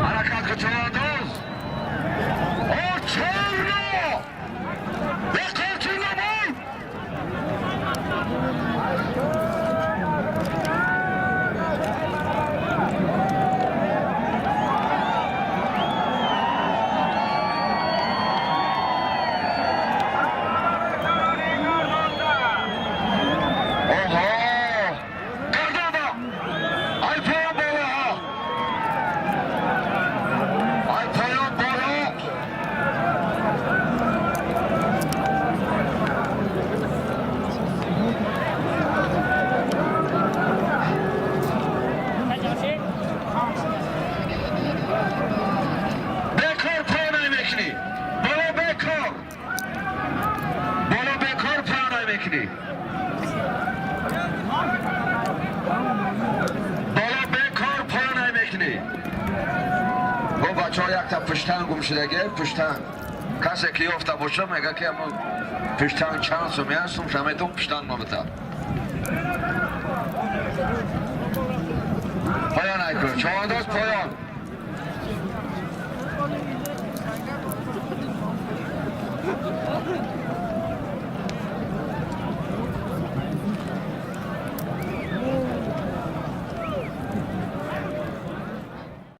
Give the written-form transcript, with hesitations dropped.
Harakat kıçıladız. O çevre. Ve kaçırma boy. پشتن گمشدگی پشتن کسی که یافته باشه میگه که اما پشتن چند سومی هستم شمیتون پشتن مامتا پایان ایکن چوانداز پایان